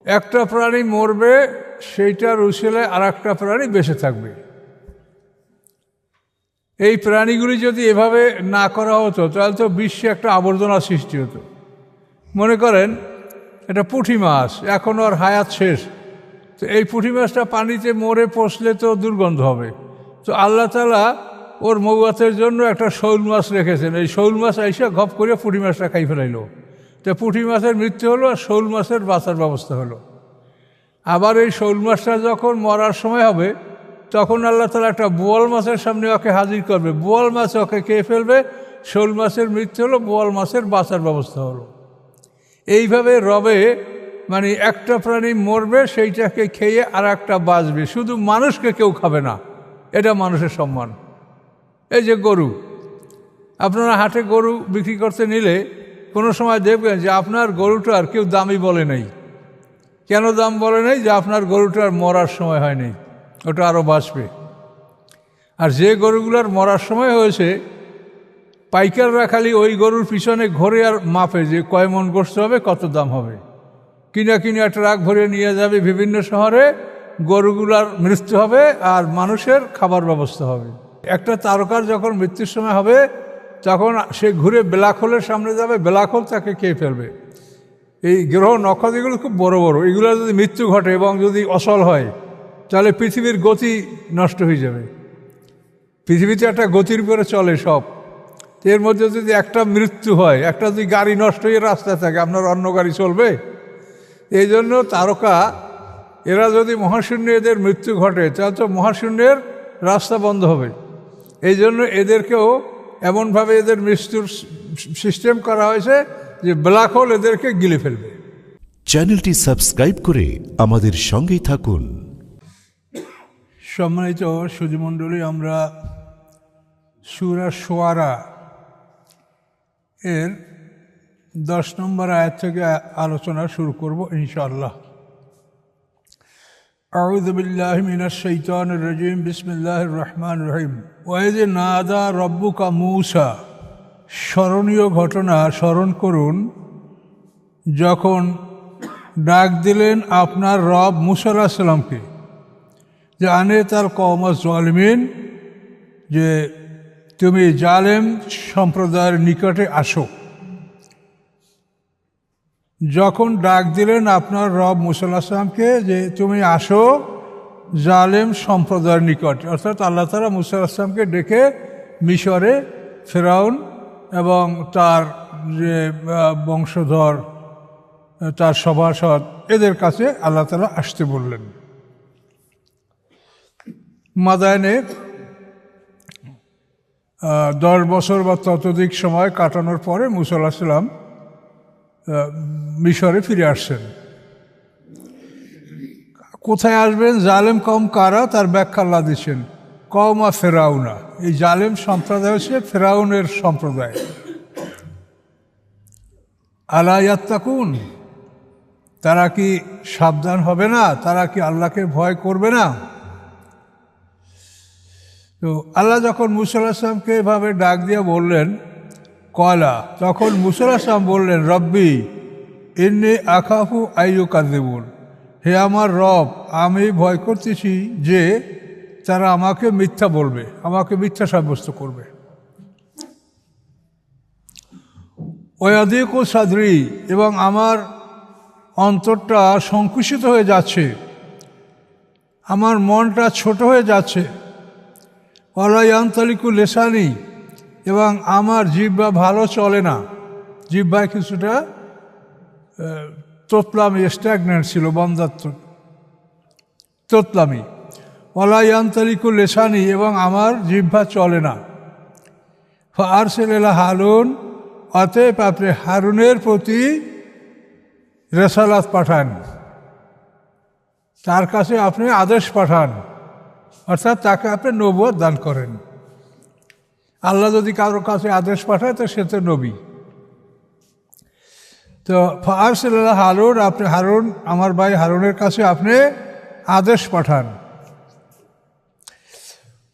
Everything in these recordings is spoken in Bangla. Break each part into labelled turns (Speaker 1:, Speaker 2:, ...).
Speaker 1: একটা প্রাণী মরবে, সেইটার উসিলায় আর একটা প্রাণী বেঁচে থাকবে। এই প্রাণীগুলি যদি এভাবে না করা হতো তাহলে তো বিশ্বে একটা আবর্জনা সৃষ্টি হতো। মনে করেন এটা পুঁটি মাছ, এখন ওর হায়াত শেষ, তো এই পুঁটি মাছটা পানিতে মরে পচলে তো দুর্গন্ধ হবে। তো আল্লাহ তাআলা ওর মৌয়াতের জন্য একটা শৌল মাছ রেখেছেন, এই শৌল মাছ আইসা ঘপ করে পুঁটি মাছটা খাই ফেলাইল। তো পুঁটি মাছের মৃত্যু হলো আর শৌল মাছের বাঁচার ব্যবস্থা হলো। আবার এই শৌল মাছটা যখন মরার সময় হবে তখন আল্লাহ তাআলা একটা বোয়াল মাছের সামনে ওকে হাজির করবে, বোয়াল মাছ ওকে খেয়ে ফেলবে, শৌল মাছের মৃত্যু হলো, বোয়াল মাছের বাঁচার ব্যবস্থা হলো। এইভাবে রবে মানে একটা প্রাণী মরবে, সেইটাকে খেয়ে আর একটা বাঁচবে, শুধু মানুষকে কেউ খাবে না, এটা মানুষের সম্মান। এই যে গরু, আপনারা হাটে গরু বিক্রি করতে নিলে কোনো সময় দেখবেন যে আপনার গরুটার কেউ দামই বলে নাই। কেন দাম বলে নাই? যে আপনার গরুটার মরার সময় হয়নি, ওটা আরও বাঁচবে। আর যে গরুগুলোর মরার সময় হয়েছে, পাইকাররা খালি ওই গরুর পিছনে ঘোরে আর মাপে যে কয় মন গোশত হবে, কত দাম হবে, কিনা ট্রাক ভরে নিয়ে যাবে বিভিন্ন শহরে, গরুগুলার মৃত্যু হবে আর মানুষের খাবার ব্যবস্থা হবে। একটা তারকার যখন মৃত্যুর সময় হবে তখন সে ঘুরে ব্ল্যাক হোলের সামনে যাবে, ব্ল্যাক হোল তাকে খেয়ে ফেলবে। এই গ্রহ নক্ষত্রগুলো খুব বড় বড়, এগুলো যদি মৃত্যু ঘটে এবং যদি অচল হয় তাহলে পৃথিবীর গতি নষ্ট হয়ে যাবে। পৃথিবীতে একটা গতির উপরে চলে সব, এর মধ্যে যদি একটা মৃত্যু হয়, একটা যদি গাড়ি নষ্ট হয়ে রাস্তায় থাকে, আপনার অন্য গাড়ি চলবে? এই জন্য তারকা এরা যদি মহাশূন্যে এদের মৃত্যু ঘটে তাহলে তো মহাশূন্যের রাস্তা বন্ধ হবে। এই জন্য এদেরকেও এমনভাবে এদের মৃত্যুর সিস্টেম করা হয়েছে যে ব্ল্যাক হোল এদেরকে গিলে ফেলবে।
Speaker 2: চ্যানেলটি সাবস্ক্রাইব করে আমাদের সঙ্গেই থাকুন।
Speaker 1: সম্মানিত সুধীমণ্ডলী, আমরা সূরা শুআরা এর 10 নম্বর আয়াত থেকে আলোচনা শুরু করব ইনশাআল্লাহ। আউযু বিল্লাহি মিনাশ শাইতানির রাজীম, বিসমিল্লাহির রহমানির রহিম। ওয়াইয নাদা রব্বুকা মূসা, স্মরণীয় ঘটনা স্মরণ করুন যখন ডাক দিলেন আপনার রব মূসা আলাইহিস সালামকে, যে আনে তার কওম জালিমিন, যে তুমি জালেম সম্প্রদায়ের নিকটে আসো। যখন ডাক দিলেন আপনার রব মূসা আলাইহিস সালামকে যে তুমি আসো জালেম সম্প্রদায়ের নিকট, অর্থাৎ আল্লাহ তাআলা মূসা আলাইহিস সালামকে ডেকে মিশরে ফেরাউন এবং তার যে বংশধর, তার সভাসদ, এদের কাছে আল্লাহ তাআলা আসতে বললেন। মাদায়েনে 10 বছর বা ততোধিক সময় কাটানোর পরে মূসা আলাইহিস সালাম মিশরে ফিরে আসছেন। কোথায় আসবেন? জালেম কওম কারা, তার ব্যাখ্যা আল্লাহ দিচ্ছেন, কওমা ফেরাউনা। এই জালেম সম্প্রদায় হচ্ছে ফেরাউনের সম্প্রদায়। আলা ইয়াত্তাকুন, তারা কি সাবধান হবে না? তারা কি আল্লাহকে ভয় করবে না? তো আল্লাহ যখন মূসা আলাইহিস সালামকে এভাবে ডাক দিয়ে বললেন কয়লা, তখন মূসা আলাইহিস সালাম বললেন রব্বি ইন্নী আখাফু আইয়ুকাযযিবুন, হে আমার রব, আমি ভয় করতেছি যে তারা আমাকে মিথ্যা বলবে, আমাকে মিথ্যা সাব্যস্ত করবে। ওয়াদিকু সাদরি, এবং আমার অন্তরটা সংকুচিত হয়ে যাচ্ছে, আমার মনটা ছোট হয়ে যাচ্ছে। ওয়ালা ইয়ানতালিকু লিসানি, এবং আমার জিহ্বা ভালো চলে না, জিহ্বায় কিছুটা তোতলামি, স্ট্যাগনেন্ট ছিল, বন্ধাত্ম তোতলামি। ওয়ালা ইয়ানতালিকু লিসানি, এবং আমার জিহ্বা চলে না। ফাআরসিল ইলা হারুন, অতএব আপনি হারুনের প্রতি রেসালাত পাঠান, তার কাছে আপনি আদেশ পাঠান, অর্থাৎ তাকে আপনি নবুয়ত দান করেন। আল্লাহ যদি কারোর কাছে আদেশ পাঠায় তো সে তো নবী। তো ফাআরসিল ইলা হারুন, আপনি হারুন, আমার ভাই হারুনের কাছে আপনি আদেশ পাঠান।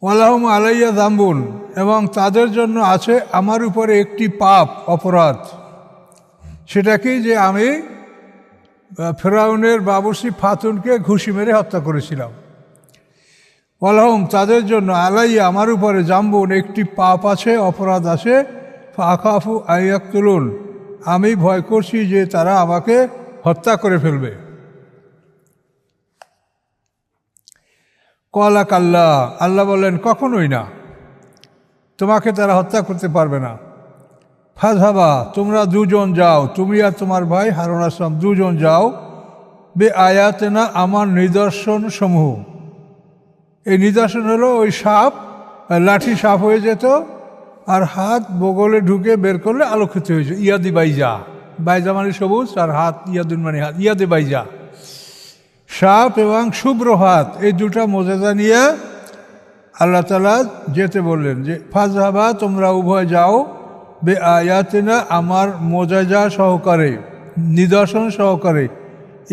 Speaker 1: ওয়ালাহুম আলাইয়া যামবুন, এবং তাদের জন্য আছে আমার উপরে একটি পাপ, অপরাধ। সেটা কি? যে আমি ফেরাউনের বাবুর্চি ফাতুনকে ঘুষি মেরে হত্যা করেছিলাম। ওয়ালাহুম তাদের জন্য আলাইয়া আমার উপরে জাম্বুন একটি পাপ আছে, অপরাধ আছে, ফাখাফু আইয়াকতুলুন আমি ভয় করছি যে তারা আমাকে হত্যা করে ফেলবে। কলা কাল্লা আল্লাহ বলেন কখনোই না, তোমাকে তারা হত্যা করতে পারবে না। ফাযহাবা তোমরা দুজন যাও, তুমি আর তোমার ভাই হারুন আসলাম দুজন যাও, বে আয়াতেনা আমার নিদর্শন সমূহ। এই নিদর্শন হলো ওই সাপ, লাঠি সাপ হয়ে যেত আর হাত বগলে ঢুকে বের করলে আলোকিত হয়েছে। ইয়াদি বাইজা, বাইজা মানে সবুজ আর হাত ইয়াদুন মানে হাত, ইয়াদে বাইজা সাপ এবং শুভ্র হাত, এই দুটা মোজেজা নিয়ে আল্লাহ তাআলা যেতে বললেন যে ফাযহাবা তোমরা উভয় যাও, বে আয়াতেনা আমার মোজেজা সহকারে, নিদর্শন সহকারে,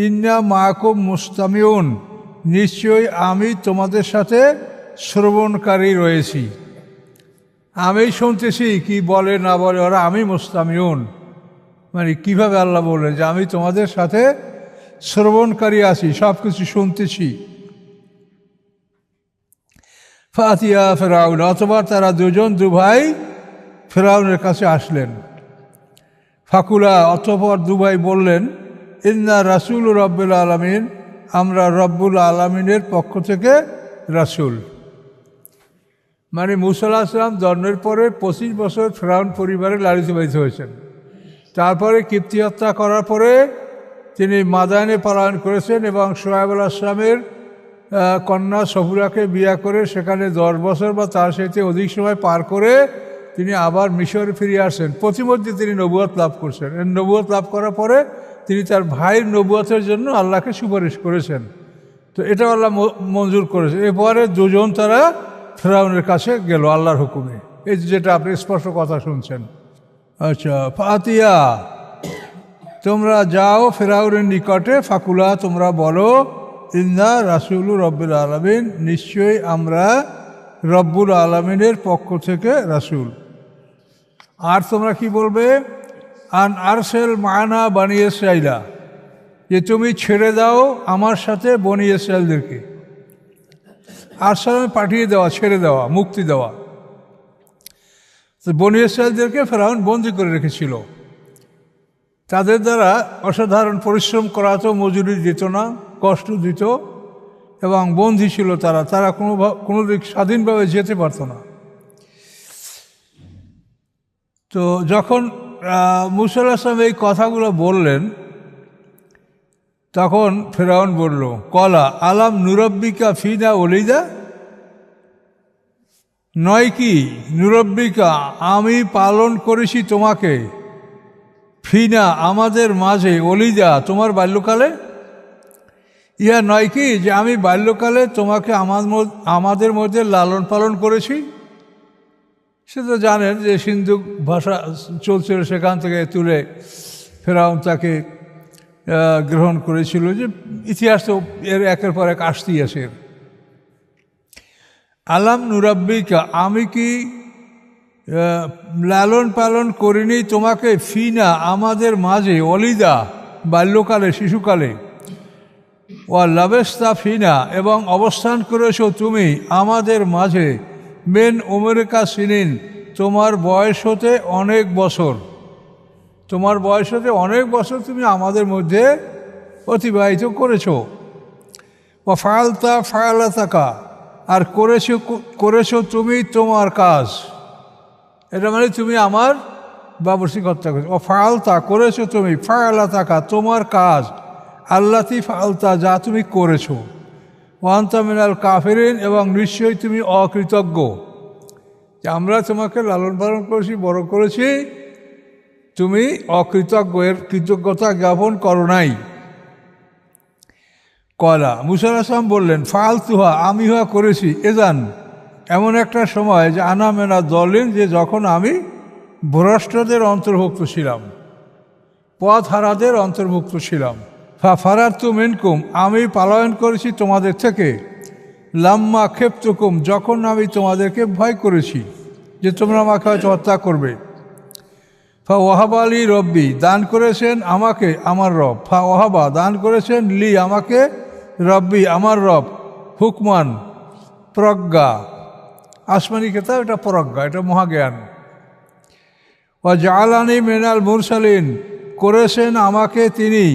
Speaker 1: ইন্না মাকুম মুস্তামিউন নিশ্চয়ই আমি তোমাদের সাথে শ্রবণকারী রয়েছি। আমি শুনতেছি কি বলে না বলে ওরা, আমি মুস্তামিউন মানে কিভাবে আল্লাহ বললেন যে আমি তোমাদের সাথে শ্রবণকারী আছি, সব কিছু শুনতেছি। ফাতিয়া ফেরাউন অথবা তারা দুজন দুভাই ফেরাউনের কাছে আসলেন। ফাকুলা অতঃপর দুভাই বললেন, ইন্না রাসূল রব্বুল আলামিন আমরা রব্বুল আলামিনের পক্ষ থেকে রাসূল। মানে মূসা আলাইহিস সালাম জন্মের পরে 25 বছর ফেরাউন পরিবারে লালিত পালিত হয়েছেন। তারপরে কিপ্তি হত্যা করার পরে তিনি মাদায়নে পলায়ন করেছেন এবং শুআয়ব আলাইহিস সালামের কন্যা সফুরাকে বিয়ে করে সেখানে 10 বছর বা তার সাথে অধিক সময় পার করে তিনি আবার মিশরে ফিরে আসেন। প্রতিমধ্যে তিনি নবুয়ত লাভ করছেন। নবুয়ত লাভ করার পরে তিনি তার ভাইয়ের নবুয়তের জন্য আল্লাহকে সুপারিশ করেছেন। তো এটা আল্লাহ মঞ্জুর করেছেন। এরপরে দুজন তারা ফেরাউনের কাছে গেল আল্লাহর হুকুমে, এই যেটা আপনি স্পষ্ট কথা শুনছেন। আচ্ছা, ফাতিয়া তোমরা যাও ফেরাউনের নিকটে, ফাকুলা তোমরা বলো, ইন্না রাসূল রব্বুল আলামিন নিশ্চয়ই আমরা রব্বুল আলামিনের পক্ষ থেকে রাসূল। আর তোমরা কি বলবে, আন আরসেল মানা বনি ইসরাইলা যে তুমি ছেড়ে দাও আমার সাথে বনি ইসরাইলদেরকে। আরসালামে পাঠিয়ে দেওয়া, ছেড়ে দেওয়া, মুক্তি দেওয়া। তো বনি ইসরাইলদেরকে ফেরাউন বন্দি করে রেখেছিল, তাদের দ্বারা অসাধারণ পরিশ্রম করাতো, মজুরি দিত না, কষ্ট দিত এবং বন্দী ছিল তারা। তারা কোনো দিক স্বাধীনভাবে যেতে পারত না। তো যখন মূসা আলাইহিস সালাম এই কথাগুলো বললেন তখন ফেরাউন বলল, কলা আলাম নুরব্বিকা ফিনা ওলিদা, নয় কি নুরব্বিকা আমি পালন করেছি তোমাকে, ফিনা আমাদের মাঝে, ওলিদা তোমার বাল্যকালে। ইহা নয় কি যে আমি বাল্যকালে তোমাকে আমাদের মধ্যে লালন পালন করেছি। সে তো জানেন যে সিন্ধু ভাষা চলছিল, সেখান থেকে তুলে ফেরাউন তাকে গ্রহণ করেছিল। যে ইতিহাস তো এর একের পর এক আসতেই আছে। আলাম নুরাব্বিকা আমি কি লালন পালন করিনি তোমাকে, ফিনা আমাদের মাঝে, অলিদা বাল্যকালে, শিশুকালে, ও লাবেস্তা ফিনা এবং অবস্থান করেছো তুমি আমাদের মাঝে, মেন ওমরেকা সিনিন তোমার বয়স হতে অনেক বছর, তোমার বয়স হতে অনেক বছর তুমি আমাদের মধ্যে অতিবাহিত করেছো। ও ফালতা ফায়ালাতাকা আর করেছো তুমি তোমার কাজ, এটা মানে তুমি আমার বাবুর্চি হত্যা করেছো। ও ফালতা করেছো তুমি, ফায়ালাতাকা তোমার কাজ, আল্লাতি ফালতা যা তুমি করেছো, ওয়ান্তা মিনাল কাফিরিন এবং নিশ্চয়ই তুমি অকৃতজ্ঞ। যে আমরা তোমাকে লালন পালন করেছি, বড় করেছি, তুমি অকৃতজ্ঞ, এর কৃতজ্ঞতা জ্ঞাপন করো নাই। কলা মূসা আলাইহিস সালাম বললেন, ফালতুহা আমি হওয়া করেছি, এজান এমন একটা সময় যে আনা মেনা দলিন যে যখন আমি ভ্রষ্টদের অন্তর্ভুক্ত ছিলাম, পথ হারাদের অন্তর্ভুক্ত ছিলাম। ফারারতু মিনকুম আমি পলায়ন করেছি তোমাদের থেকে, লাম্মা খেপ্তুকুম যখন আমি তোমাদেরকে ভয় করেছি যে তোমরা আমাকে হয়তো হত্যা করবে। ফা ওয়াহাবা লি রব্বি, দান করেছেন আমাকে আমার রব। ফা ওয়াহাবা, দান করেছেন লি আমাকে, রব্বি আমার রব, হুকমান প্রজ্ঞা, আসমানি কেতাব, এটা প্রজ্ঞা, এটা মহাজ্ঞান। ওয়া জাআলানি মিনাল মুরসালিন, করেছেন আমাকে তিনি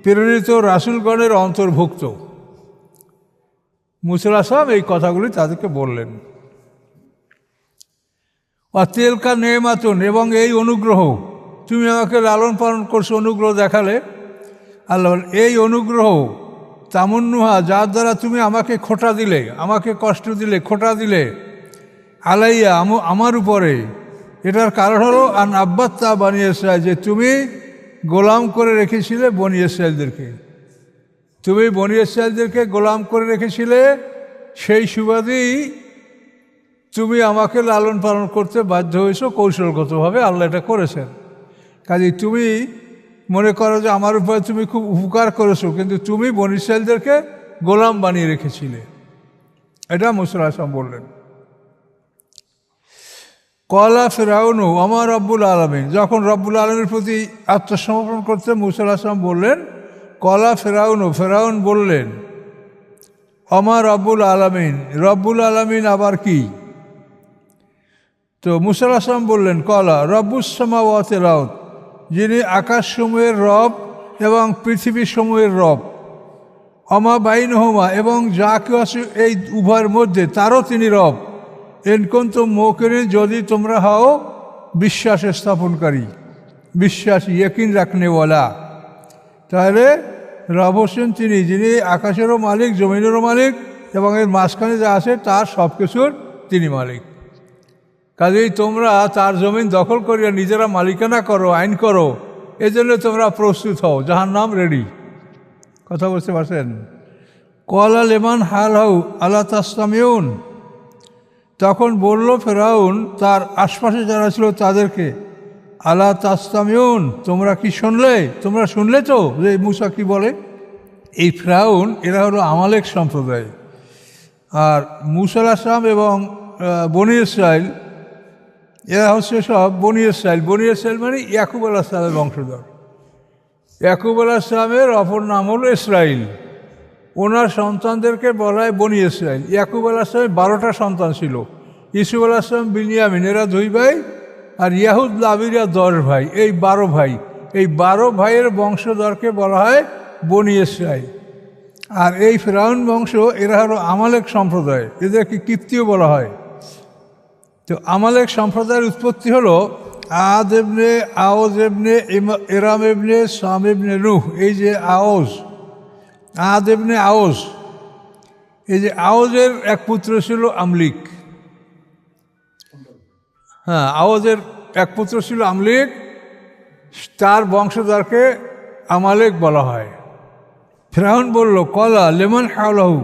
Speaker 1: প্রেরিত রাসূলগণের অন্তর্ভুক্ত। মুসা আলাইহিস সালাম এই কথাগুলি তাদেরকে বললেন। অতিলকা নেমাতুন, এবং এই অনুগ্রহ, তুমি আমাকে লালন পালন করছো, অনুগ্রহ দেখালে আল্লাহ, এই অনুগ্রহ তামুন্নুহা, যার দ্বারা তুমি আমাকে খোঁটা দিলে, আমাকে কষ্ট দিলে, খোঁটা দিলে, আলাইয়া আমার উপরে, এটার কারণ হলো আন আব্বাত্তা বনী ইসরাইল, যে তুমি গোলাম করে রেখেছিলে বনী ইসরাইলদেরকে, তুমি বনী ইসরাইলদেরকে গোলাম করে রেখেছিলে, সেই সুবাদেই তুমি আমাকে লালন পালন করতে বাধ্য হয়েছো কৌশলগতভাবে, আল্লাহ এটা করেছেন। কাজে তুমি মনে করো যে আমার উপরে তুমি খুব উপকার করেছো, কিন্তু তুমি বনী ইসরাইলদেরকে গোলাম বানিয়ে রেখেছিলে। এটা মুসা আলাইহিস সালাম বললেন। কলা ফেরাউনু আমার রব্বুল আলমিন, যখন রব্বুল আলমীর প্রতি আত্মসমর্পণ করতে মুসা আলাইহিস সালাম বললেন, কলা ফেরাউনু, ফেরাউন বললেন, আমার রব্বুল আলমিন, রব্বুল আলমিন আবার কি? তো মুসা আলাইহিস সালাম বললেন, কলা রব্বুস সামাওয়াতি ওয়াল আরদ, যিনি আকাশসমূহের রব এবং পৃথিবীসমূহের রব, অমা বাইনহুমা, এবং যা কেউ আছে এই উভয়ের মধ্যে তারও তিনি রব, এনকুনতুম মুকিনিন, যদি তোমরা হও বিশ্বাস স্থাপনকারী, বিশ্বাসী, ইয়াকিন রাখনেওয়ালা। তাহলে রব হোসেন তিনি, যিনি আকাশেরও মালিক, জমিনেরও মালিক, এবং এর মাঝখানে যা আছে তার সব কিছুর তিনি মালিক। কাজেই তোমরা তার জমিন দখল করিয়া নিজেরা মালিকানা করো, আইন করো, এজন্য তোমরা প্রস্তুত হও, জাহান্নাম রেডি। কথা বুঝতে পারছেন? কলা লেমান হাল হাউ আলা তাসতামিউন, তখন বলল ফেরাউন তার আশপাশে যারা ছিল তাদেরকে, আলা তাসতামিউন, তোমরা কি শুনলে? তোমরা শুনলে তো যে মুসা কি বলে? এই ফেরাউন এরা হলো আমালেক সম্প্রদায়, আর মুসা আলাইহিস সালাম এবং বনী ইসরাইল এরা হচ্ছে সব বনী ইসরাইল। বনী ইসরাইল মানে ইয়াকুব আলাইহিস সালামের বংশধর। ইয়াকুব আলাইহিস সালামের অপর নাম হলো ইসরাইল, ওনার সন্তানদেরকে বলা হয় বনী ইসরাইল। ইয়াকুব আলাইহিস সালামের 12টা সন্তান ছিল, ইউসুফ আলাইহিস সালাম, বিনিয়ামিন, এরা 2 ভাই, আর ইয়াহুদ লাবিরা 10 ভাই, এই 12 ভাই। এই 12 ভাইয়ের বংশধরকে বলা হয় বনী ইসরাইল। আর এই ফেরাউন বংশ এরা হলো আমালেক সম্প্রদায়, এদেরকে কিপ্তিও বলা হয়। তো আমালেক সম্প্রদায়ের উৎপত্তি হলো আদ ইবনে আওজ ইবনে এরাম ইবনে সাম ইবনে নূহ। এই যে আওজ, আদ ইবনে আওজ, এই যে আওজের এক পুত্র ছিল আমলিক। হ্যাঁ, আওজের এক পুত্র ছিল আমলিক, তার বংশধরকে আমালেক বলা হয়। ফেরাউন বলল, কলা লেমন হাওলাহু,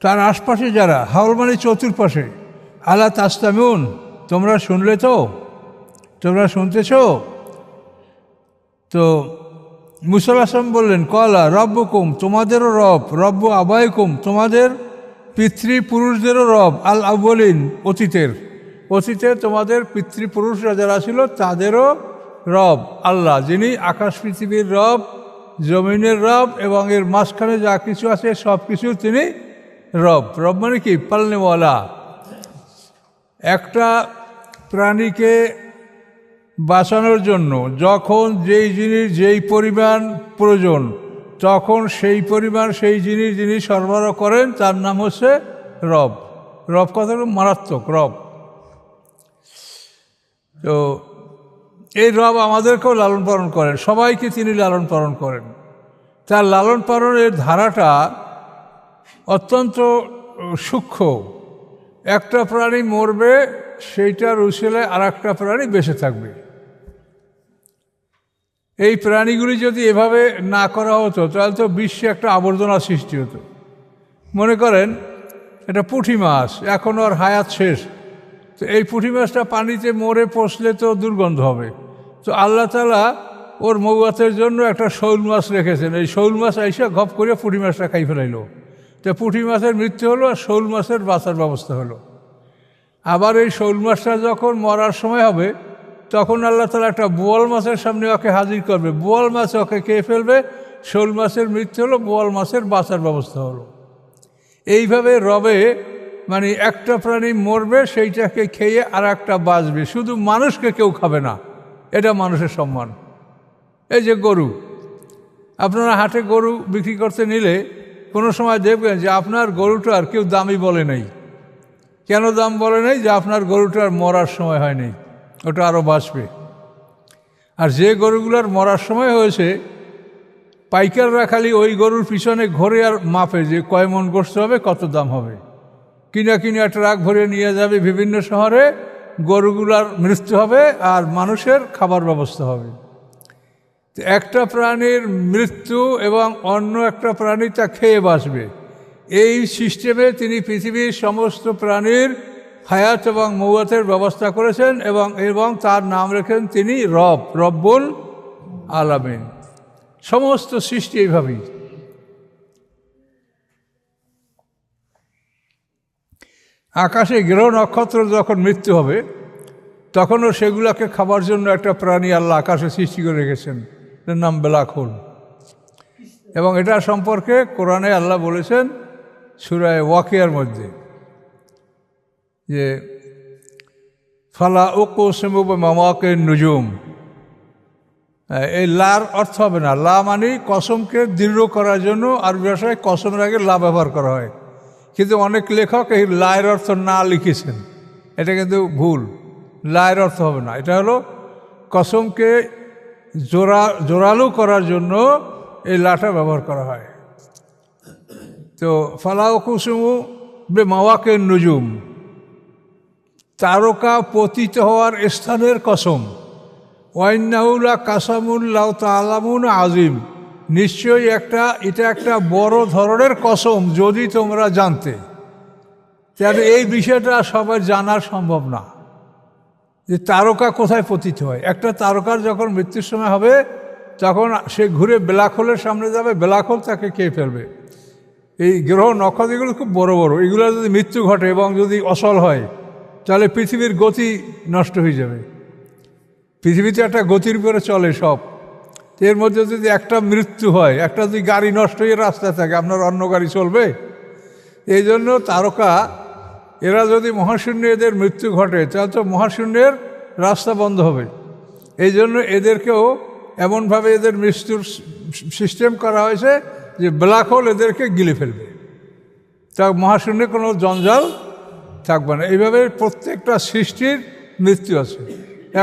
Speaker 1: তার আশপাশে যারা, হাওল মানে চতুর্পাশে, আলা তাসতামিউন, তোমরা শুনলে তো, তোমরা শুনতেছ তো? মুসা আলাইহিস সালাম বললেন, কলা রব্বুকুম, তোমাদেরও রব, রব্বু আবাইকুম, তোমাদের পিতৃপুরুষদেরও রব, আল আউয়ালিন, অতীতে তোমাদের পিতৃপুরুষরা যারা ছিল তাদেরও রব আল্লাহ, যিনি আকাশ পৃথিবীর রব, জমিনের রব, এবং এর মাঝখানে যা কিছু আছে সব কিছু তিনি রব। রব মানে কি? পালনেওয়ালা। একটা প্রাণীকে বাঁচানোর জন্য যখন যেই জিনিস যেই পরিমাণ প্রয়োজন, তখন সেই পরিমাণ সেই জিনিস যিনি সরবরাহ করেন তার নাম হচ্ছে রব। রব কথাটা মারাত্মক, রব। তো এই রব আমাদেরকেও লালন পালন করেন, সবাইকে তিনি লালন পালন করেন। তার লালন পালনের ধারাটা অত্যন্ত সূক্ষ্ম। একটা প্রাণী মরবে, সেইটার উসিলায় আর একটা প্রাণী বেঁচে থাকবে। এই প্রাণীগুলি যদি এভাবে না করা হতো তাহলে তো বিশ্বে একটা আবর্জনা সৃষ্টি হতো। মনে করেন এটা পুঁটি মাছ, এখন ওর হায়াত শেষ, তো এই পুঁটি মাছটা পানিতে মরে পচলে তো দুর্গন্ধ হবে। তো আল্লাহ তাআলা ওর মৌয়াতের জন্য একটা শৌল মাছ রেখেছেন, এই শৌল মাছ আইসা ঘপ করে পুঁটি মাছটা খাই ফেলাইলো। তো পুঁটি মাছের মৃত্যু হলো, আর শৌল মাছের বাঁচার ব্যবস্থা হলো। আবার এই শৌল মাছটা যখন মরার সময় হবে তখন আল্লাহ তাআলা একটা বোয়াল মাছের সামনে ওকে হাজির করবে, বোয়াল মাছ ওকে খেয়ে ফেলবে, শোল মাছের মৃত্যু হলো, বোয়াল মাছের বাঁচার ব্যবস্থা হলো। এইভাবে রবে মানে একটা প্রাণী মরবে, সেইটাকে খেয়ে আর একটা বাঁচবে, শুধু মানুষকে কেউ খাবে না, এটা মানুষের সম্মান। এই যে গরু, আপনারা হাটে গরু বিক্রি করতে নিলে কোনো সময় দেখবেন যে আপনার গরুটার কেউ দামই বলে নাই। কেন দাম বলে নাই? যে আপনার গরুটার মরার সময় হয়নি, ওটা আরও বাঁচবে। আর যে গরুগুলোর মরার সময় হয়েছে, পাইকাররা খালি ওই গরুর পিছনে ঘোরে আর মাপে যে কয় মণ গোশত হবে, কত দাম হবে, কিনা ট্রাক ভরে নিয়ে যাবে বিভিন্ন শহরে, গরুগুলার মৃত্যু হবে আর মানুষের খাবার ব্যবস্থা হবে। একটা প্রাণীর মৃত্যু এবং অন্য একটা প্রাণী তা খেয়ে বাঁচবে, এই সিস্টেমে তিনি পৃথিবীর সমস্ত প্রাণীর হায়াত এবং মৌয়াতের ব্যবস্থা করেছেন এবং তার নাম রেখেছেন তিনি রব্বুল আলামিন। সমস্ত সৃষ্টি এইভাবেই। আকাশে গ্রহ নক্ষত্র যখন মৃত্যু হবে, তখনও সেগুলোকে খাবার জন্য একটা প্রাণী আল্লাহ আকাশে সৃষ্টি করে রেখেছেন, এর নাম ব্ল্যাক হোল। এবং এটা সম্পর্কে কোরআনে আল্লাহ বলেছেন সূরা ওয়াকিয়ার মধ্যে যে ফালা উকসিমু বিমাওয়াকিন নুজুম। এই লার অর্থ হবে না, লা মানে কসমকে দৃঢ় করার জন্য আরবি ভাষায় কসমের আগে লা ব্যবহার করা হয়, কিন্তু অনেক লেখক এই লায়ের অর্থ না লিখেছেন, এটা কিন্তু ভুল। লায়ের অর্থ হবে না, এটা হলো কসমকে জোরালো করার জন্য এই লাটা ব্যবহার করা হয়। তো ফালা উকসিমু বিমাওয়াকিন নুজুম, তারকা পতিত হওয়ার স্থানের কসম। ওয়াইন্নাহুলা কাসামুল্লাহ তাআলামুন আজিম, নিশ্চয়ই এটা একটা বড় ধরনের কসম, যদি তোমরা জানতে। তাহলে এই বিষয়টা সবার জানা সম্ভব না যে তারকা কোথায় পতিত হয়। একটা তারকার যখন মৃত্যুর সময় হবে, তখন সে ঘুরে ব্ল্যাক হোলের সামনে যাবে, ব্ল্যাক হোল তাকে খেয়ে ফেলবে। এই গ্রহ নক্ষত্রগুলো খুব বড় বড়, এগুলো যদি মৃত্যু ঘটে এবং যদি অচল হয়, তাহলে পৃথিবীর গতি নষ্ট হয়ে যাবে। পৃথিবীতে একটা গতির উপরে চলে সব, এর মধ্যে যদি একটা মৃত্যু হয়, একটা যদি গাড়ি নষ্ট হয়ে রাস্তায় থাকে, আপনার অন্য গাড়ি চলবে? এই জন্য তারকা এরা যদি মহাশূন্যে এদের মৃত্যু ঘটে, তাহলে তো মহাশূন্যের রাস্তা বন্ধ হবে। এই জন্য এদেরকেও এমনভাবে এদের মৃত্যুর সিস্টেম করা হয়েছে যে ব্ল্যাক হোল এদেরকে গিলে ফেলবে, তা মহাশূন্যে কোনো জঞ্জাল থাকবে না। এইভাবে প্রত্যেকটা সৃষ্টির মৃত্যু আছে,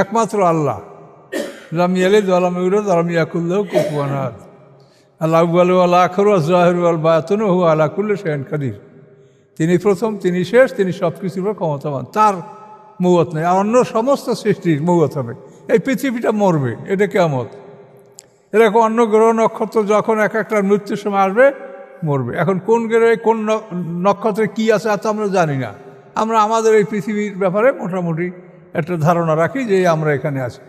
Speaker 1: একমাত্র আল্লাহ লাম ইয়ালিদ ওয়া লাম ইউলাদ ওয়া লাম ইয়াকুল লাহু কুফুয়ান আহাদ। আল্লাহু ওয়াল আখিরু ওয়াজ যাহিরু ওয়াল বাতিনু ওয়া হুয়া আলা কুল্লি শাইইন কাদির। তিনি প্রথম, তিনি শেষ, তিনি সব কিছুর উপর ক্ষমতাবান, তার মৌত নেই। আর অন্য সমস্ত সৃষ্টির মৌত হবে। এই পৃথিবীটা মরবে, এটা কিয়ামত। এরকম অন্য গ্রহ নক্ষত্র যখন এক একটার মৃত্যুর সময় আসবে, মরবে। এখন কোন গ্রহে কোন নক্ষত্রে কী আছে তা আমরা জানি না। আমরা আমাদের এই পৃথিবীর ব্যাপারে মোটামুটি একটা ধারণা রাখি যে আমরা এখানে আছি,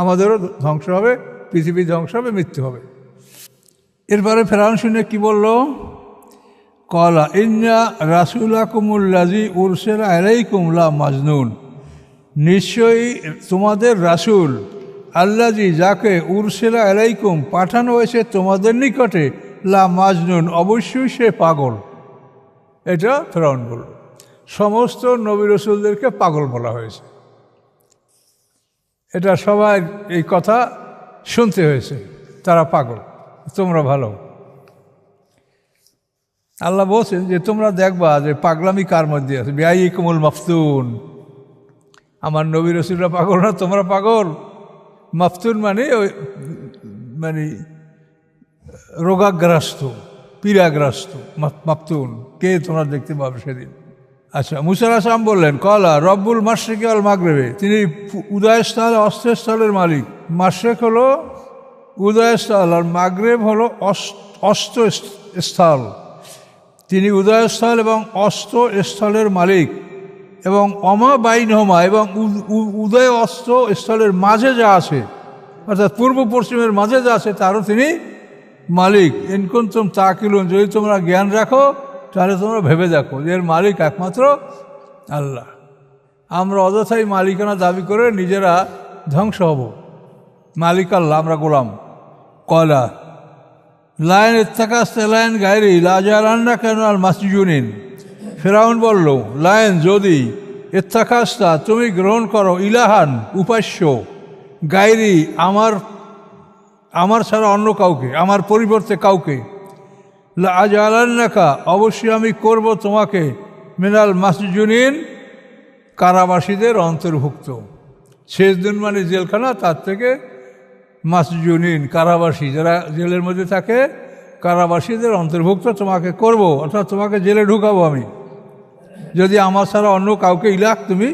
Speaker 1: আমাদেরও ধ্বংস হবে, পৃথিবী ধ্বংস হবে, মৃত্যু হবে। এরপরে ফেরাউন শুনে কি বলল? কলা ইন্না রাসূলাকুমুল্লাযী উরসিলা আলাইকুম লা মাজনুন, নিশ্চয়ই তোমাদের রাসূল আল্লাযী যাকে উরসিলা আলাইকুম পাঠানো হয়েছে তোমাদের নিকটে, লা মাজনুন অবশ্যই সে পাগল। এটা ফেরাউন বলল। সমস্ত নবী রাসূলদেরকে পাগল বলা হয়েছে, এটা সবাই এই কথা শুনতে হয়েছে, তারা পাগল, তোমরা ভালো। আল্লাহ বলছেন যে তোমরা দেখবা যে পাগলামি কার মধ্যে আছে। বিআইকুমুল মাফতুন, আমার নবী রাসূলরা পাগল না, তোমরা পাগল। মাফতুন মানে মানে রোগাগ্রস্ত, পীড়াগ্রস্ত, মাফতুন কে তোমরা দেখতে পাবে সেদিন। আচ্ছা, মুসা আলাইহিস সালাম বললেন কলা রব্বুল মাশরিকি ওয়াল মাগরিবি, তিনি উদয়স্থল অস্তস্থলের মালিক। মাশরিক হলো উদয়স্থল আর মাগরিব হলো অস্তস্থল। তিনি উদয়স্থল এবং অস্ত স্থলের মালিক, এবং অমা বাইনহমা, এবং উদয় অস্ত স্থলের মাঝে যা আছে, অর্থাৎ পূর্ব পশ্চিমের মাঝে যা আছে, তারও তিনি মালিক। ইন কুনতুম তাকিলুন, যদি তোমরা জ্ঞান রাখো তাহলে তোমরা ভেবে দেখো যে এর মালিক একমাত্র আল্লাহ। আমরা অযথাই মালিকানা দাবি করে নিজেরা ধ্বংস হব। মালিক আল্লাহ, আমরা গোলাম। কলা লাইন ইত্তাকাস্তে লাইন গায়রি লাজালান্না কেন আল মাসজুনিন। ফেরাউন বলল, লাইন যদি ইত্তাকাস্তা তুমি গ্রহণ করো, ইলাহান উপাস্য, গায়রি আমার ছাড়া অন্য কাউকে, আমার পরিবর্তে কাউকে, লাজালান্নাকা অবশ্যই আমি করব তোমাকে, মিনাল মাসজুনিন কারাবাসীদের অন্তর্ভুক্ত। শেষ দিন মানে জেলখানা, তার থেকে মাসজুনিন কারাবাসী, যারা জেলের মধ্যে থাকে কারাবাসীদের অন্তর্ভুক্ত তোমাকে করব, অর্থাৎ তোমাকে জেলে ঢুকাবো আমি, যদি আমার ছাড়া অন্য কাউকে ইলাহ তুমি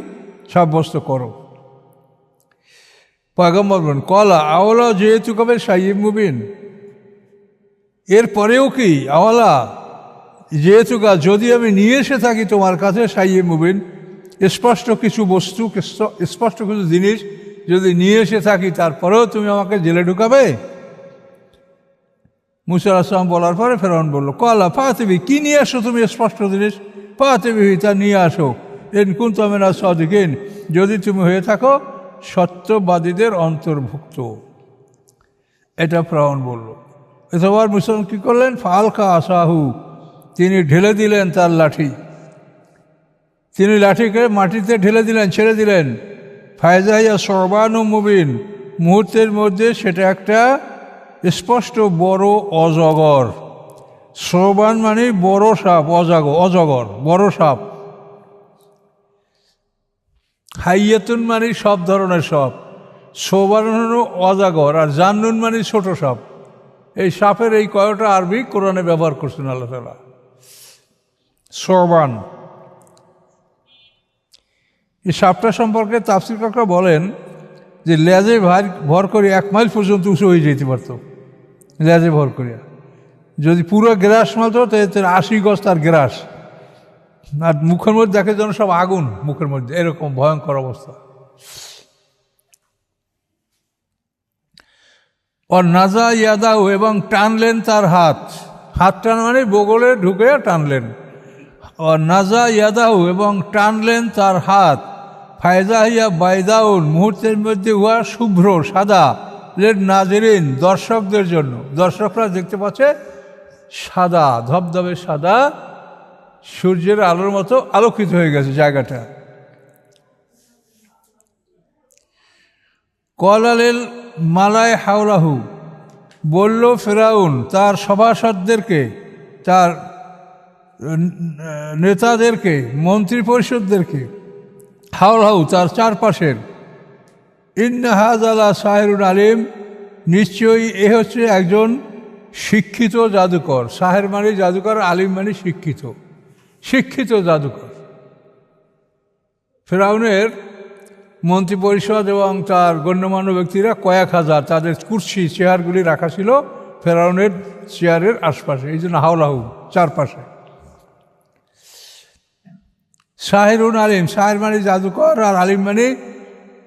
Speaker 1: সাব্যস্ত করো। পয়গম্বর বলেন, কলা আওলা যেহেতু কবে সাইয়্যিব মুবিন, এরপরেও কি আওলা যেহেতু যদি আমি নিয়ে এসে থাকি তোমার কাছে সাইয়্যিব মুবিন, স্পষ্ট কিছু বস্তু, স্পষ্ট কিছু জিনিস যদি নিয়ে এসে থাকি, তারপরেও তুমি আমাকে জেলে ঢুকাবে। মুসা আলাইহিস সালাম বলার পরে ফেরাউন বলল, কলা ফাতিবি, কি নিয়ে আসো তুমি স্পষ্ট জিনিস? ফাতিবি, তা নিয়ে আসো। ইন কুনতুম মিনাস সাদিকিন, যদি তুমি হয়ে থাকো সত্যবাদীদের অন্তর্ভুক্ত। এটা ফেরাউন বলল। এতবার মুসা কী করলেন? ফালকা আসাহু, তিনি ঢেলে দিলেন তার লাঠি, তিনি লাঠিকে মাটিতে ঢেলে দিলেন, ছেড়ে দিলেন। ফায়জাহিয়া সরবানু মুবিন, মুহূর্তের মধ্যে সেটা একটা স্পষ্ট বড় অজগর। সরবান মানে বড় সাপ, অজগর বড় সাপ। হাইয়াতুন মানে সব ধরনের সাপ, সরবান হলো অজগর, আর জান্নুন মানে ছোট সাপ। এই সাপের এই কয়টা আরবি কোরআনে ব্যবহার করছেন আল্লাহ তাআলা। সরবান, এই সাপটা সম্পর্কে তাফসীরকাররা বলেন যে লেজে ভর করে 1 মাইল পর্যন্ত উঁচু হয়ে যেতে পারত, লেজে ভর করিয়া। যদি পুরো গ্রাস মারত তাহলে 80 গজ তার গ্রাস, আর মুখের মধ্যে দেখে যেন সব আগুন মুখের মধ্যে, এরকম ভয়ঙ্কর অবস্থা। আর নাজা ইয়াদাউ, এবং টানলেন তার হাত, হাত টান মানে বগলে ঢুকে টানলেন। আর নাজা ইয়াদাউ, এবং টানলেন তার হাত। ফায়জাহিয়া বাইদাউন, মুহূর্তের মধ্যে উহা শুভ্র সাদা, লেন নাজরিন, দর্শকদের জন্য। দর্শকরা দেখতে পাচ্ছে সাদা, ধবধবে সাদা, সূর্যের আলোর মতো আলোকিত হয়ে গেছে জায়গাটা। কলালেল মালায় হাওলাহু, বলল ফেরাউন তার সভাসদদেরকে, তার নেতাদেরকে, মন্ত্রী পরিষদদেরকে, হাওলাহু তার চারপাশের, ইন্না হাযালা সাহিরুন আলিম, নিশ্চয়ই এ হচ্ছে একজন শিক্ষিত জাদুকর। সাহের মানে জাদুকর, আলিম মানে শিক্ষিত, শিক্ষিত জাদুকর। ফেরাউনের মন্ত্রী পরিষদ এবং তার গণ্যমান্য ব্যক্তিরা কয়েক হাজার, তাদের কুর্সি চেয়ারগুলি রাখা ছিল ফেরাউনের চেয়ারের আশপাশে, এই জন্য হাওলাহু চারপাশে। সাহিরুন আলিম, সাহের মানে জাদুকর, আর আলিম মানে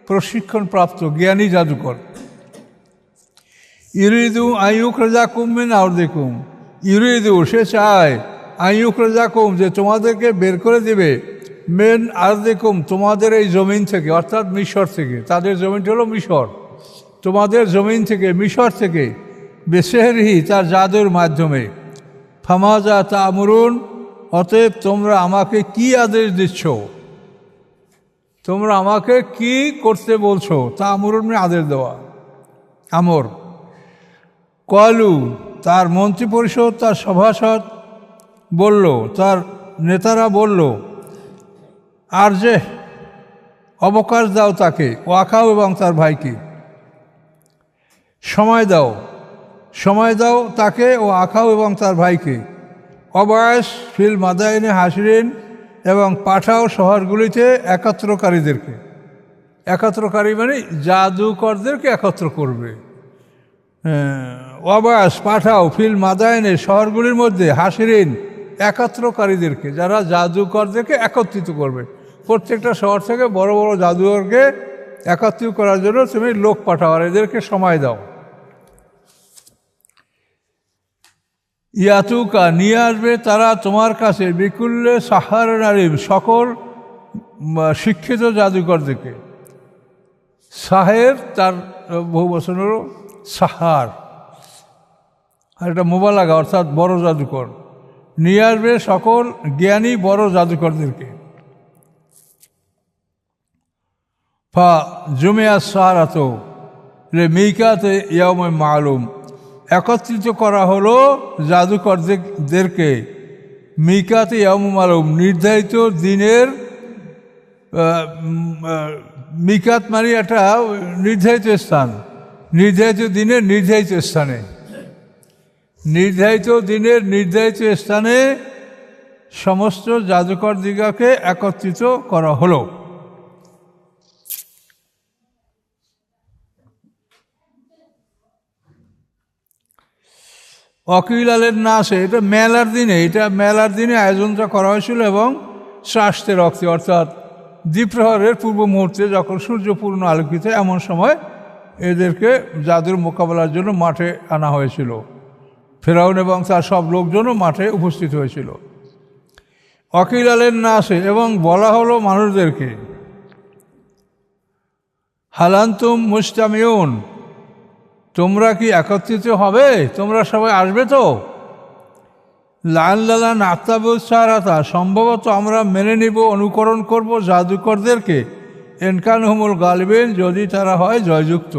Speaker 1: প্রশিক্ষণপ্রাপ্ত জ্ঞানী জাদুকর। ইউরিদু আইয়ুক রাজাকুম মিন আরদিকুম, ইউরিদু সে চায়, আইয়ুক রাজাকুম যে তোমাদেরকে বের করে দেবে, মেন আরদিকুম তোমাদের এই জমিন থেকে, অর্থাৎ মিশর থেকে। তাদের জমিনটা হলো মিশর, তোমাদের জমিন থেকে, মিশর থেকে। বেসেহরিহি তার জাদুর মাধ্যমে। ফামাজা তা'মুরুন, অতএব তোমরা আমাকে কি আদেশ দিচ্ছ, তোমরা আমাকে কি করতে বলছো? তা'মুরুন মানে আদেশ দেওয়া, আমর। কলু তার মন্ত্রী পরিষদ, তার সভাসদ বলল, তার নেতারা বলল, আর যে অবকাশ দাও তাকে, ওয়াকাও এবং তার ভাইকে, সময় দাও, সময় দাও তাকে ও আখাও এবং তার ভাইকে। অবয়াস ফিল মাদাইনে হাসিরিন, এবং পাঠাও শহরগুলিতে একত্রকারীদেরকে। একত্রকারী মানে জাদুকরদেরকে একত্র করবে। অবয়াস পাঠাও ফিল মাদাইনে শহরগুলির মধ্যে, হাসিরিন একত্রকারীদেরকে, যারা জাদুকরদেরকে একত্রিত করবে। প্রত্যেকটা শহর থেকে বড় বড় জাদুকরকে একত্রিত করার জন্য তুমি লোক পাঠাও, আর এদেরকে সময় দাও। ইয়াতুকা নিয়ে আসবে তারা তোমার কাছে, বিকুল্লে সাহার আলিম সকল শিক্ষিত জাদুকরদেরকে। সাহের তার বহু বছর হলো সাহার, আর এটা মোবালাগা অর্থাৎ বড় জাদুকর, নিয়ে আসবে সকল জ্ঞানী বড় জাদুকরদেরকে। ফা জুমিয়া সাহারাত লে মিকাতে ইয়াউম মালুম, একত্রিত করা হলো জাদুকরদেরকে মিকাতে ইয়াউম মালুম, নির্ধারিত দিনের। মিকাত মানে একটা নির্ধারিত স্থান, নির্ধারিত দিনের নির্ধারিত স্থানে, নির্ধারিত দিনের নির্ধারিত স্থানে সমস্ত জাদুকর দিগাকে একত্রিত করা হলো। অকিল আলের না আসে, এটা মেলার দিনে আয়োজনটা করা হয়েছিল, এবং শ্রাষ্টের রক্তে অর্থাৎ দ্বিপ্রহরের পূর্ব মুহূর্তে যখন সূর্য পূর্ণ আলোকিত, এমন সময় এদেরকে জাদুর মোকাবেলার জন্য মাঠে আনা হয়েছিল। ফেরাউন এবং তার সব লোকজনও মাঠে উপস্থিত হয়েছিল। অকিল আলের না আসে, এবং বলা হলো মানুষদেরকে, হালান্তুম মুস্তামিউন, তোমরা কি একত্রিত হবে? তোমরা সবাই আসবে তো? লাল্লালা নাতাবুল সারাতা, সম্ভবত আমরা মেনে নিব, অনুকরণ করব জাদুকরদেরকে। এনকান হুমুল গালিবেন, যদি তারা হয় জয়যুক্ত।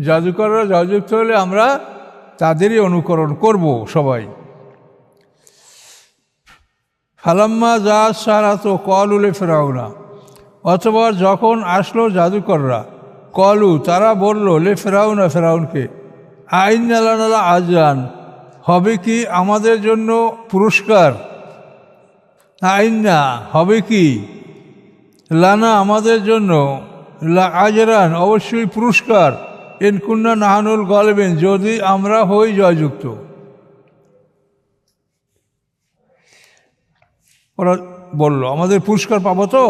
Speaker 1: জাদুকররা জয়যুক্ত হলে আমরা তাদেরই অনুকরণ করব সবাই। ফালাম্মা যা সারাত কলুলে ফেরাউনা, অথবা যখন আসলো জাদুকররা, কলু তারা বলল, লে ফেরাউনা, ফেরাউনকে, আইন নালা আজান, হবে কি আমাদের জন্য পুরস্কার? আইনা হবে কি, লানা আমাদের জন্য, লা আজরান অবশ্যই পুরস্কার, এনকুন্না নাহানুল গলবেন যদি আমরা হই জয়যুক্ত। ওরা বলল আমাদের পুরস্কার পাবো তো?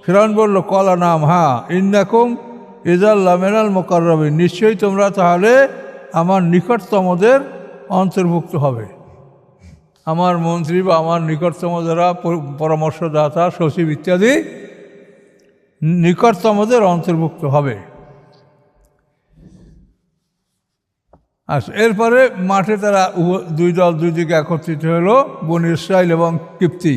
Speaker 1: ফিরআউন বলল, কলা নাম, হ্যাঁ, ইন্নাকুম ইজাল্লা মিনাল মুকাররাবিন, নিশ্চয়ই তোমরা তাহলে আমার নিকটতমদের অন্তর্ভুক্ত হবে। আমার মন্ত্রী বা আমার নিকটতম যারা পরামর্শদাতা, সচিব ইত্যাদি নিকটতমদের অন্তর্ভুক্ত হবে। আচ্ছা, এরপরে মাঠে তারা দুই দল দুই দিকে একত্রিত হলো, বনী ইসরাইল এবং কিপ্তি।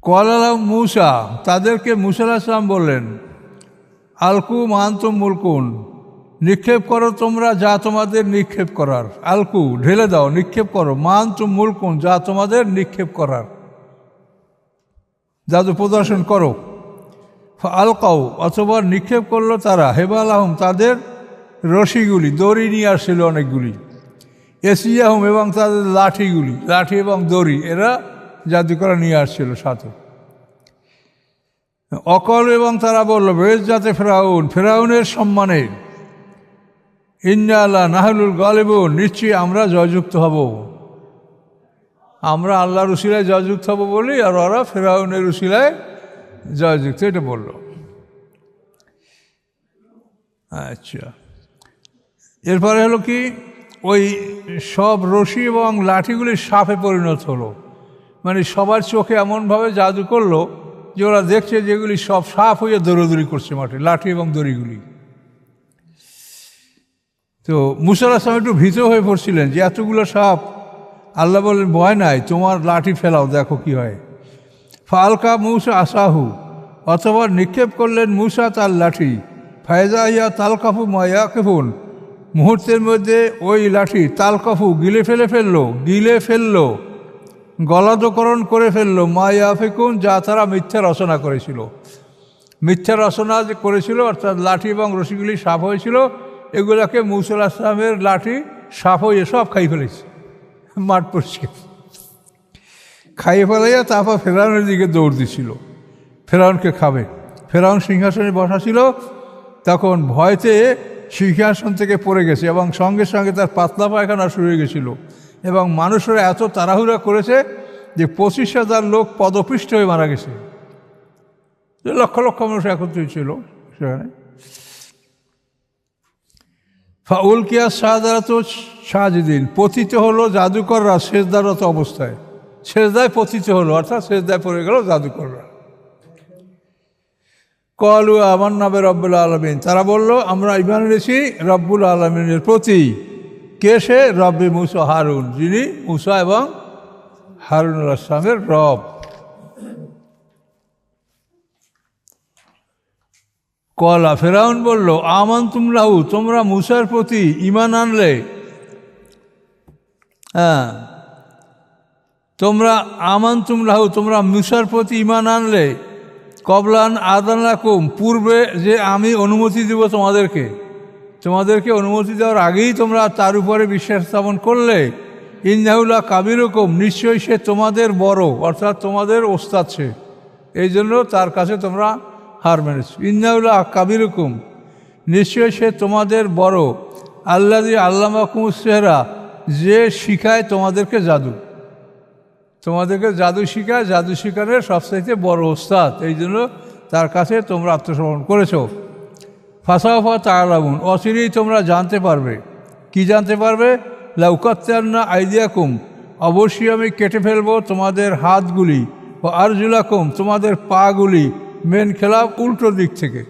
Speaker 1: কলালা মূসা, তাদেরকে মূসা আলাইহিস সালাম বললেন, আলকু মান্তুম মুলকুন, নিক্ষেপ করো তোমরা যা তোমাদের নিক্ষেপ করার। আলকু ঢেলে দাও, নিক্ষেপ করো, মান্তুম মুলকুন যা তোমাদের নিক্ষেপ করার, জাদু প্রদর্শন করো। আলকাউ অথবা নিক্ষেপ করলো তারা, হেবালাহম তাদের রশিগুলি, দড়ি নিয়ে আসছিল অনেকগুলি, এসিয়াহম এবং তাদের লাঠিগুলি, লাঠি এবং দড়ি এরা জাদুকরা নিয়ে আসছিল সাথে। অকল এবং তারা বলল, বেজ্জাতে ফেরাউন, ফেরাউনের সম্মানে, ইন্না আল্লাহ নাহলুল গালিবুন, নিশ্চয়ই আমরা জয়যুক্ত হব। আমরা আল্লাহর উসিলায় জয়যুক্ত হব বলি, আর ওরা ফেরাউনের উসিলায় জয়যুক্ত, এটা বলল। আচ্ছা, এরপরে হলো কি, ওই সব রশি এবং লাঠিগুলি সাপে পরিণত হলো, মানে সবার চোখে এমনভাবে জাদু করলো যে ওরা দেখছে যেগুলি সব সাপ হয়ে দৌড়দৌড়ি করছে মাঠে, লাঠি এবং দড়িগুলি। তো মূসা আলাইহিস সালাম একটু ভীত হয়ে পড়ছিলেন যে এতগুলো সাপ। আল্লাহ বললেন, ভয় নাই, তোমার লাঠি ফেলাও, দেখো কি হয়। ফালকা মূসা আসাহু, অথবা নিক্ষেপ করলেন মূসা তার লাঠি, ফায়জা ইয়া তালকাফু মায়া কেফুন, মুহূর্তের মধ্যে ওই লাঠি তালকাফু গিলে ফেললো, গলাদকরণ করে ফেললো, মায়া ফেকুন যা তারা মিথ্যা রচনা করেছিল। মিথ্যা রচনা যে করেছিল, অর্থাৎ লাঠি এবং রশিগুলি সাপ হয়েছিল, এগুলোকে মূসা আলাইহিস সালামের লাঠি সাপ হয়ে সব খাই ফেলেছে, মাঠ পরিষ্কার খাইয়ে ফেলাইয়া তারপর ফেরাউনের দিকে দৌড় দিছিল, ফেরাউনকে খাবে। ফেরাউন সিংহাসনে বসা ছিল, তখন ভয়তে সিংহাসন থেকে পড়ে গেছে, এবং সঙ্গে সঙ্গে তার পাতলা পায়খানা শুরু হয়ে গেছিল, এবং মানুষেরা এত তাড়াহুড়া করেছে যে 25,000 লোক পদপিষ্ট হয়ে মারা গেছে। লক্ষ লক্ষ মানুষ একত্রিত ছিল সেখানে। ফাউল কিয়া সাদারাত সাজিদিন, পতিত হলো জাদুকররা সেজদারত অবস্থায়, সেজদায় পতিত হলো, অর্থাৎ সেজদায় পড়ে গেল জাদুকররা। কলু আমান্না বিরব্বিল আলামিন, তারা বলল আমরা ঈমান এনেছি রব্বুল আলামিনের প্রতি। কে সে? রব্বি মুসা হারুন, যিনি মুসা এবং হারুন আলাইহিস সালামের রব। কলা ফেরাউন বলল আমানতুম লাহু, তোমরা মুসার প্রতি ঈমান আনলে, হ্যাঁ তোমরা আমানতুম লাহু, তোমরা মুসার প্রতি ঈমান আনলে কবলান আদান লাকুম, পূর্বে যে আমি অনুমতি দেব তোমাদেরকে অনুমতি দেওয়ার আগেই তোমরা তার উপরে বিশ্বাস স্থাপন করলে। ইন্নাহুলা কাবিরুকুম, নিশ্চয়ই সে তোমাদের বড়, অর্থাৎ তোমাদের ওস্তাদ সে, এই জন্য তার কাছে তোমরা হার মেনেছ। ইন্নাহুলা কাবিরুকুম, নিশ্চয়ই সে তোমাদের বড়। আল্লাযী আল্লামাকুমুস সিহরা, যে শিখায় তোমাদেরকে জাদু, শিখায়, জাদু শিখানোর সবচাইতে বড় ওস্তাদ, এই জন্য তার কাছে তোমরা আত্মসমর্পণ করেছ। ফাসাওফা তা'লামুন, অচিরেই তোমরা জানতে পারবে। কি জানতে পারবে? লাউকাত্তান্না আইদিয়াকুম, অবশ্যই আমি কেটে ফেলবো তোমাদের হাতগুলি, ও আরজুলাকুম, তোমাদের পাগুলি, মেন খেলাফ, উল্টো দিক থেকে,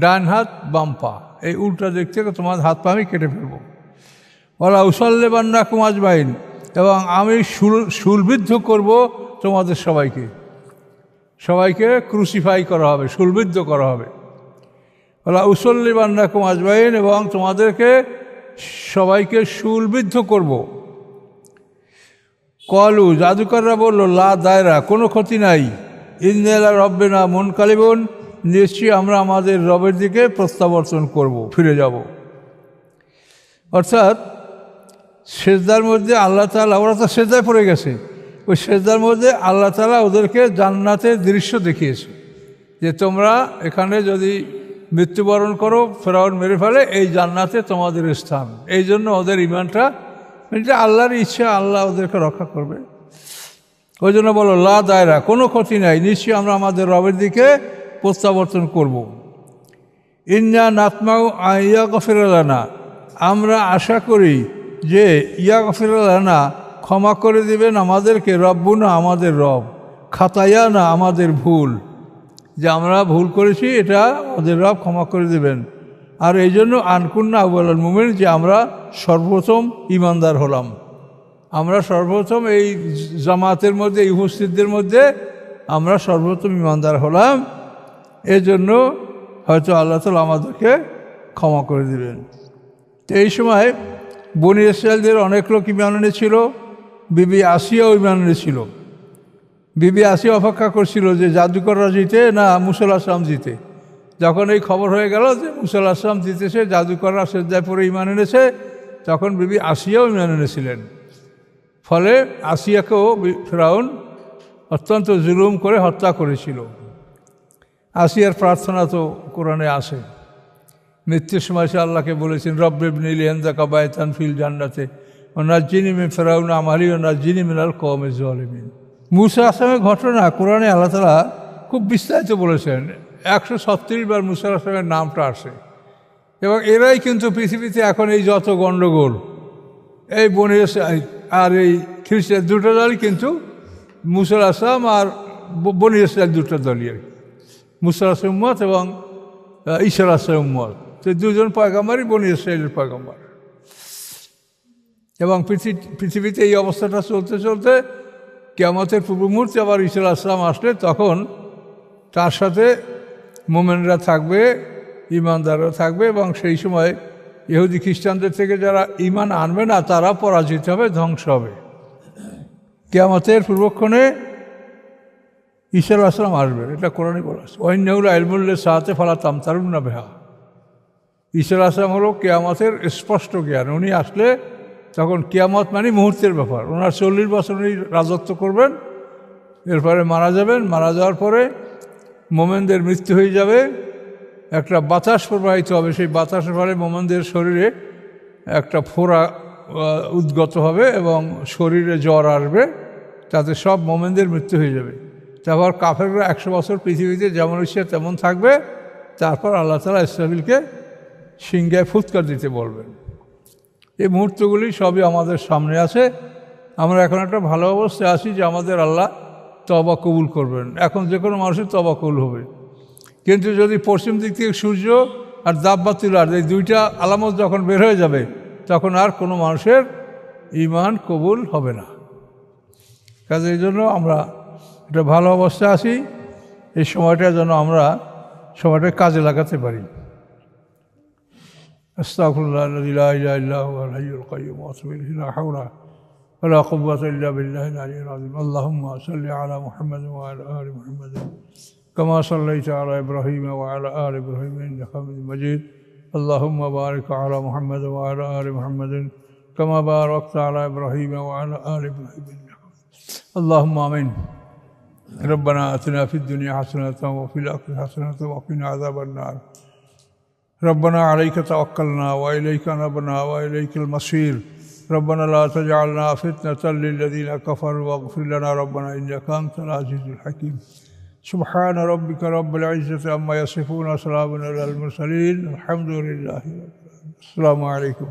Speaker 1: ডান হাত বাম পা, এই উল্টো দিক থেকে তোমাদের হাত পা আমি কেটে ফেলবো। ওলা উসাল্লিবান্নাকুম আজমাইন, এবং আমি শুলবিদ্ধ করব তোমাদের সবাইকে ক্রুসিফাই করা হবে, শুলবিদ্ধ করা হবে। ওলা উসাল্লিবান্নাকুম আজমাইন, এবং তোমাদেরকে সবাইকে শুলবিদ্ধ করব। কলু, জাদুকররা বলল লা দায়রা, কোনো ক্ষতি নাই। ইন্নালা রব্বিনা মুনকালিবুন, নিশ্চয়ই আমরা আমাদের রবের দিকে প্রত্যাবর্তন করব, ফিরে যাব। অর্থাৎ সেজদার মধ্যে আল্লাহ তাআলা, ওরা তো সেজদায় পড়ে গেছে, ওই সেজদার মধ্যে আল্লাহ তাআলা ওদেরকে জান্নাতের দৃশ্য দেখিয়েছে, যে তোমরা এখানে যদি মৃত্যুবরণ করো, ফেরাউন মেরে ফেলে, এই জান্নাতে তোমাদের স্থান। এই জন্য ওদের ঈমানটা, এটা আল্লাহর ইচ্ছা, আল্লাহ ওদেরকে রক্ষা করবে। ওই জন্য বলো লা দায়রা, কোনো ক্ষতি নাই, নিশ্চয়ই আমরা আমাদের রবের দিকে প্রত্যাবর্তন করব। ইন্না নাতমাউ আইয়া গফির লানা, আমরা আশা করি যে ইয়া গফির লানা, ক্ষমা করে দিবেন আমাদেরকে, রব্বুনা, আমাদের রব, খাতায়া না, আমাদের ভুল, যে আমরা ভুল করেছি এটা আমাদের রব ক্ষমা করে দেবেন। আর এই জন্য আনকুন্না আউয়ালুল মুমিন, যে আমরা সর্বপ্রথম ঈমানদার হলাম, আমরা সর্বপ্রথম এই জামাতের মধ্যে, এই উপস্থিতদের মধ্যে আমরা সর্বপ্রথম ঈমানদার হলাম। এই জন্য হয়তো আল্লাহ তাআলা আমাদেরকে ক্ষমা করে দিবেন। তো এই সময় বনি ইসরাঈলদের অনেক লোক ঈমান এনেছিল, বিবি আসিয়াও ঈমান এনেছিল। বিবি আসিয়া অপেক্ষা করছিল যে জাদুকররা জিতে না মুসা আলাইহিস সালাম জিতে। যখন এই খবর হয়ে গেল যে মুসা আলাইহিস সালাম জিতেছে, জাদুকররা সেজদায় পড়ে ঈমান এনেছে, তখন বিবি আসিয়াও ঈমান এনেছিলেন। ফলে আসিয়াকেও ফেরাউন অত্যন্ত জুলুম করে হত্যা করেছিল। আসিয়ার প্রার্থনা তো কোরআনে আসে, মৃত্যুর সময় সে আল্লাহকে বলেছেন রব্বি ইবনি লি ইনদাকা বাইতান ফিল জান্নাতে ওয়া নাজ্জিনি মিন ফিরআউনা আমালি ওয়া নাজ্জিনি মিনাল কওমিজ জালিমিন। মুসা আসলামের ঘটনা কোরআনে আল্লাহ তাআলা খুব বিস্তারিত বলেছেন, 136 বার মুসা আসলামের নামটা আসে। এবং এরাই কিন্তু পৃথিবীতে এখন এই যত গণ্ডগোল, এই বনি ইসরাঈল আর এই খ্রিস্টান, দুটো দলই কিন্তু মুসা আসলাম আর বনি ইসরাঈল, দুটো দলই আর কি, মুসা আসলাম উম্মত এবং ঈসা আসলাম উম্মত। তো দুজন পয়গম্বরই বনি ইসরাঈলের পয়গম্বর। এবং পৃথিবীতে এই অবস্থাটা চলতে চলতে কিয়ামতের পূর্ব মুহূর্তে আবার ঈসা আসলাম আসলে তখন তার সাথে মোমেনরা থাকবে, ঈমানদাররা থাকবে, এবং সেই সময় ইহুদি খ্রিস্টানদের থেকে যারা ঈমান আনবে না তারা পরাজিত হবে, ধ্বংস হবে। কিয়ামতের পূর্বক্ষণে ঈসা আসলাম আসবে, এটা কোরআনে বলা আছে। ওয়াইন্নাহু ইলমুল লিস-সাআতি ফালা তামতারুন্না বিহা। ঈসা আসলাম হলো কিয়ামতের স্পষ্ট জ্ঞান। উনি আসলে তখন কিয়ামত মানে মুহূর্তের ব্যাপার। ওনার 40 বছর উনি রাজত্ব করবেন, এরপরে মারা যাবেন। মারা যাওয়ার পরে মোমেনদের মৃত্যু হয়ে যাবে, একটা বাতাস প্রবাহিত হবে, সেই বাতাসের ফলে মোমেনদের শরীরে একটা ফোঁড়া উদ্গত হবে এবং শরীরে জ্বর আসবে, তাতে সব মোমেনদের মৃত্যু হয়ে যাবে। তারপর কাফেররা 100 বছর পৃথিবীতে যেমন ইচ্ছে তেমন থাকবে। তারপর আল্লাহ তাআলা ইসরাফিলকে সিংহায় ফুৎকার দিতে বলবেন। এই মুহূর্তগুলি সবই আমাদের সামনে আছে। আমরা এখন একটা ভালো অবস্থায় আছি যে আমাদের আল্লাহ তওবা কবুল করবেন। এখন যে কোনো মানুষের তওবা কবুল হবে, কিন্তু যদি পশ্চিম দিক থেকে সূর্য আর দাব্বাতুল আরদ এই দুইটা আলামত যখন বের হয়ে যাবে তখন আর কোনো মানুষের ঈমান কবুল হবে না। কাজে এই জন্য আমরা একটা ভালো অবস্থায় আছি, এই সময়টা যেন আমরা সময়টা কাজে লাগাতে পারি। আস্তাগফিরুল্লাহ আল্লাযী লা ইলাহা ইল্লা হুয়াল হাইয়ুল কাইয়্যুম ওয়া আতুবু ইলাইহি লা হাওলা ওয়া লা কুওয়াতা ইল্লা বিল্লাহিল আলিয়্যিল আযীম। আল্লাহুম্মা সাল্লি আলা মুহাম্মাদিন ওয়া আলা আলি মুহাম্মাদিন কামা সাল্লাইতা আলা ইব্রাহিম ওয়া আলা আলি ইব্রাহিম ইন্নাকা হামিদুম মাজিদ। আল্লাহুম্মা বারিক আলা মুহাম্মাদ ওয়া আলা আলি মুহাম্মাদিন কামা বারাকতা আলা ইব্রাহিম ওয়া আলা আলি ইব্রাহিম ইন্নাকা হামিদুম মাজিদ। আল্লাহুম্মা আমিন। ربنا آتنا في الدنيا حسنة وفي الآخرة حسنة وقنا عذاب النار. ربنا عليك توكلنا وإليك نبنا وإليك المصير. ربنا لا تجعلنا فتنة للذين كفروا واغفر لنا ربنا إنك أنت العزيز الحكيم. سبحان ربك رب العزة عما يصفون وسلام على المرسلين الحمد لله رب العالمين. السلام عليكم.